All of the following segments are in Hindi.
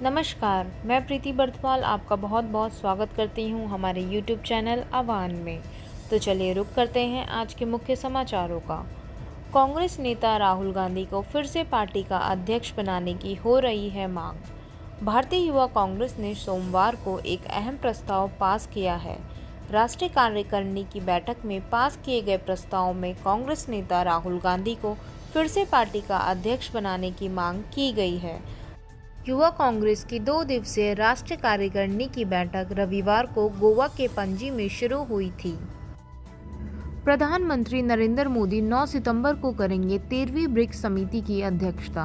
नमस्कार, मैं प्रीति बर्थवाल आपका बहुत बहुत स्वागत करती हूँ हमारे YouTube चैनल आवान में। तो चलिए रुक करते हैं आज के मुख्य समाचारों का। कांग्रेस नेता राहुल गांधी को फिर से पार्टी का अध्यक्ष बनाने की हो रही है मांग। भारतीय युवा कांग्रेस ने सोमवार को एक अहम प्रस्ताव पास किया है। राष्ट्रीय कार्यकारिणी की बैठक में पास किए गए प्रस्ताव में कांग्रेस नेता राहुल गांधी को फिर से पार्टी का अध्यक्ष बनाने की मांग की गई है। युवा कांग्रेस की 2 दिवसीय राष्ट्रीय कार्यकारिणी की बैठक रविवार को गोवा के पणजी में शुरू हुई थी। प्रधानमंत्री नरेंद्र मोदी 9 सितंबर को करेंगे 13वीं ब्रिक्स समिति की अध्यक्षता।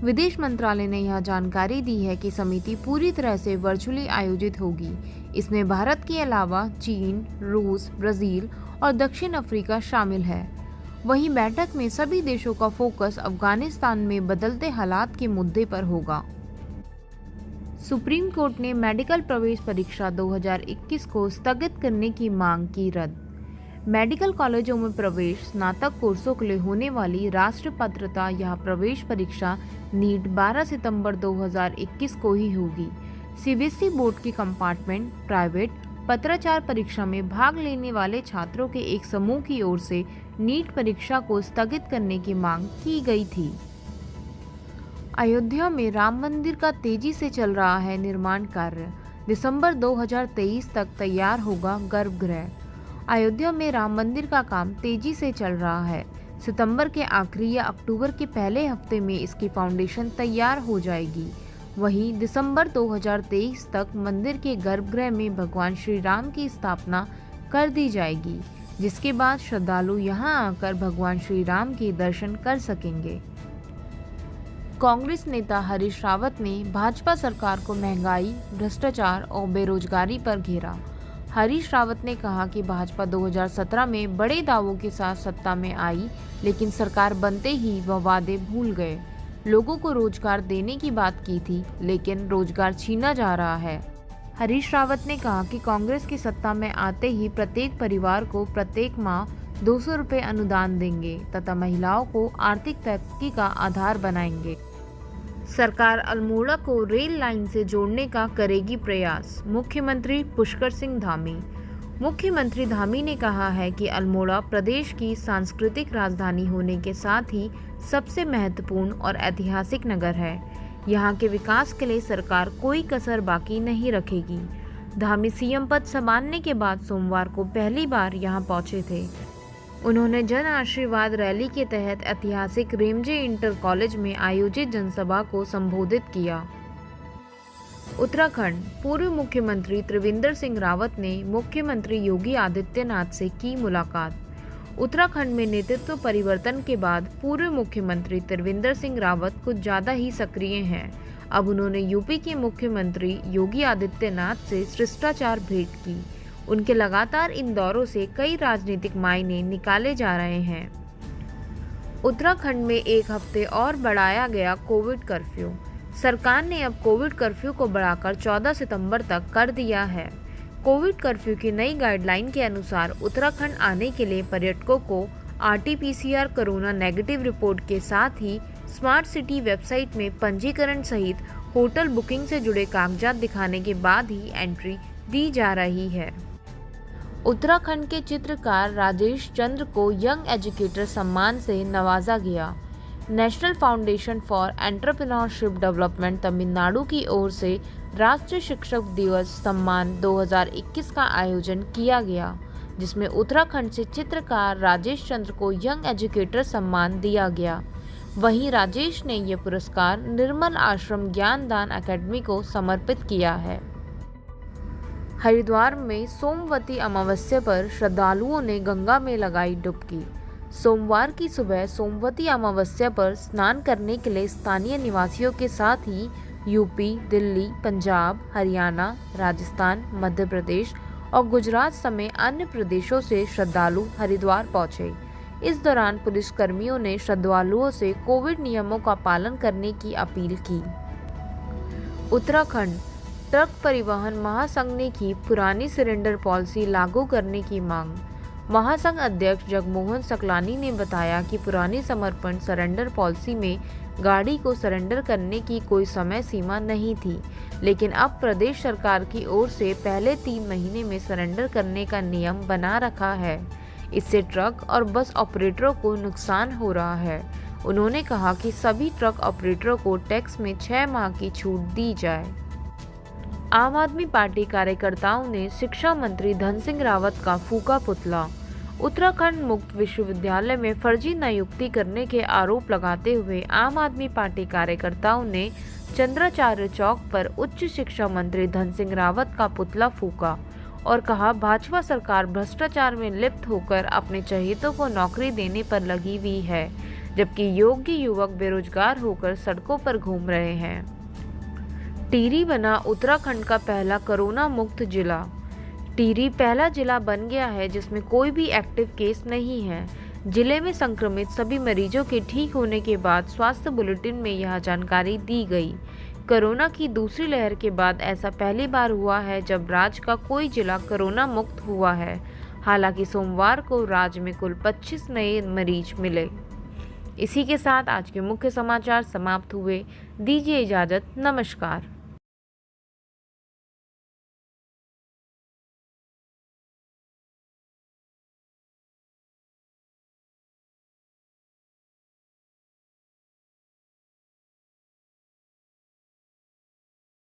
विदेश मंत्रालय ने यह जानकारी दी है कि समिति पूरी तरह से वर्चुअली आयोजित होगी। इसमें भारत के अलावा चीन, रूस, ब्राजील और दक्षिण अफ्रीका शामिल है। वहीं बैठक में सभी देशों का फोकस अफगानिस्तान में बदलते हालात के मुद्दे पर होगा। सुप्रीम कोर्ट ने मेडिकल प्रवेश परीक्षा 2021 को स्थगित करने की मांग की रद्द। मेडिकल कॉलेजों में प्रवेश स्नातक कोर्सों के लिए होने वाली राष्ट्रीय पात्रता या प्रवेश परीक्षा नीट 12 सितंबर 2021 को ही होगी। सीबीएसई बोर्ड की कंपार्टमेंट प्राइवेट पत्राचार परीक्षा में भाग लेने वाले छात्रों के एक समूह की ओर से नीट परीक्षा को स्थगित करने की मांग की गई थी। अयोध्या में राम मंदिर का तेजी से चल रहा है निर्माण कार्य। दिसंबर 2023 तक तैयार होगा गर्भगृह। अयोध्या में राम मंदिर का काम तेजी से चल रहा है। सितंबर के आखिरी या अक्टूबर के पहले हफ्ते में इसकी फाउंडेशन तैयार हो जाएगी। वहीं दिसंबर 2023 तक मंदिर के गर्भगृह में भगवान श्री राम की स्थापना कर दी जाएगी, जिसके बाद श्रद्धालु यहां आकर भगवान श्री राम के दर्शन कर सकेंगे। कांग्रेस नेता हरीश रावत ने भाजपा सरकार को महंगाई, भ्रष्टाचार और बेरोजगारी पर घेरा। हरीश रावत ने कहा कि भाजपा 2017 में बड़े दावों के साथ सत्ता में आई, लेकिन सरकार बनते ही वह वादे भूल गए। लोगों को रोजगार देने की बात की थी, लेकिन रोजगार छीना जा रहा है। हरीश रावत ने कहा कि कांग्रेस की सत्ता में आते ही प्रत्येक परिवार को प्रत्येक माह 200 रुपये अनुदान देंगे तथा महिलाओं को आर्थिक तरक्की का आधार बनाएंगे। सरकार अल्मोड़ा को रेल लाइन से जोड़ने का करेगी प्रयास। मुख्यमंत्री पुष्कर सिंह धामी। मुख्यमंत्री धामी ने कहा है कि अल्मोड़ा प्रदेश की सांस्कृतिक राजधानी होने के साथ ही सबसे महत्वपूर्ण और ऐतिहासिक नगर है। यहाँ के विकास के लिए सरकार कोई कसर बाकी नहीं रखेगी। धामी सीएम पद संभालने के बाद सोमवार को पहली बार यहाँ पहुंचे थे। उन्होंने जन आशीर्वाद रैली के तहत ऐतिहासिक रेमजे इंटर कॉलेज में आयोजित जनसभा को संबोधित किया। उत्तराखंड। पूर्व मुख्यमंत्री त्रिवेंद्र सिंह रावत ने मुख्यमंत्री योगी आदित्यनाथ से की मुलाकात। उत्तराखंड में नेतृत्व परिवर्तन के बाद पूर्व मुख्यमंत्री त्रिवेंद्र सिंह रावत कुछ ज़्यादा ही सक्रिय हैं। अब उन्होंने यूपी के मुख्यमंत्री योगी आदित्यनाथ से शिष्टाचार भेंट की। उनके लगातार इन दौरों से कई राजनीतिक मायने निकाले जा रहे हैं। उत्तराखंड में एक हफ्ते और बढ़ाया गया कोविड कर्फ्यू। सरकार ने अब कोविड कर्फ्यू को बढ़ाकर 14 सितंबर तक कर दिया है। कोविड कर्फ्यू की नई गाइडलाइन के अनुसार उत्तराखंड आने के लिए पर्यटकों को RT-PCR कोरोना नेगेटिव रिपोर्ट के साथ ही स्मार्ट सिटी वेबसाइट में पंजीकरण सहित होटल बुकिंग से जुड़े कागजात दिखाने के बाद ही एंट्री दी जा रही है। उत्तराखंड के चित्रकार राजेश चंद्र को यंग एजुकेटर सम्मान से नवाजा गया। National foundation for entrepreneurship development Tamil Nadu की ओर से राष्ट्रीय शिक्षक दिवस सम्मान 2021 का आयोजन किया गया, जिसमें उत्तराखंड से चित्रकार राजेश चंद्र को यंग एजुकेटर सम्मान दिया गया। वहीं राजेश ने यह पुरस्कार निर्मल आश्रम ज्ञानदान अकेडमी को समर्पित किया है। हरिद्वार में सोमवती अमावस्या पर श्रद्धालुओं ने गंगा में लगाई डुबकी। सोमवार की सुबह सोमवती अमावस्या पर स्नान करने के लिए स्थानीय निवासियों के साथ ही यूपी, दिल्ली, पंजाब, हरियाणा, राजस्थान, मध्य प्रदेश और गुजरात समेत अन्य प्रदेशों से श्रद्धालु हरिद्वार पहुंचे। इस दौरान पुलिसकर्मियों ने श्रद्धालुओं से कोविड नियमों का पालन करने की अपील की। उत्तराखंड। ट्रक परिवहन महासंघ ने की पुरानी सिलेंडर पॉलिसी लागू करने की मांग। महासंघ अध्यक्ष जगमोहन सकलानी ने बताया कि पुरानी समर्पण सरेंडर पॉलिसी में गाड़ी को सरेंडर करने की कोई समय सीमा नहीं थी, लेकिन अब प्रदेश सरकार की ओर से पहले 3 महीने में सरेंडर करने का नियम बना रखा है। इससे ट्रक और बस ऑपरेटरों को नुकसान हो रहा है। उन्होंने कहा कि सभी ट्रक ऑपरेटरों को टैक्स में 6 माह की छूट दी जाए। आम आदमी पार्टी कार्यकर्ताओं ने शिक्षा मंत्री धन सिंह रावत का फूका पुतला। उत्तराखंड मुक्त विश्वविद्यालय में फर्जी नियुक्ति करने के आरोप लगाते हुए आम आदमी पार्टी कार्यकर्ताओं ने चंद्राचार्य चौक पर उच्च शिक्षा मंत्री धन सिंह रावत का पुतला फूका और कहा, भाजपा सरकार भ्रष्टाचार में लिप्त होकर अपने चहेतों को नौकरी देने पर लगी हुई है, जबकि योग्य युवक बेरोजगार होकर सड़कों पर घूम रहे हैं। टिहरी बना उत्तराखंड का पहला कोरोना मुक्त जिला। टिहरी पहला जिला बन गया है जिसमें कोई भी एक्टिव केस नहीं है। जिले में संक्रमित सभी मरीजों के ठीक होने के बाद स्वास्थ्य बुलेटिन में यह जानकारी दी गई। कोरोना की दूसरी लहर के बाद ऐसा पहली बार हुआ है जब राज्य का कोई जिला कोरोना मुक्त हुआ है। हालांकि सोमवार को राज्य में कुल 25 नए मरीज मिले। इसी के साथ आज के मुख्य समाचार समाप्त हुए। दीजिए इजाजत। नमस्कार।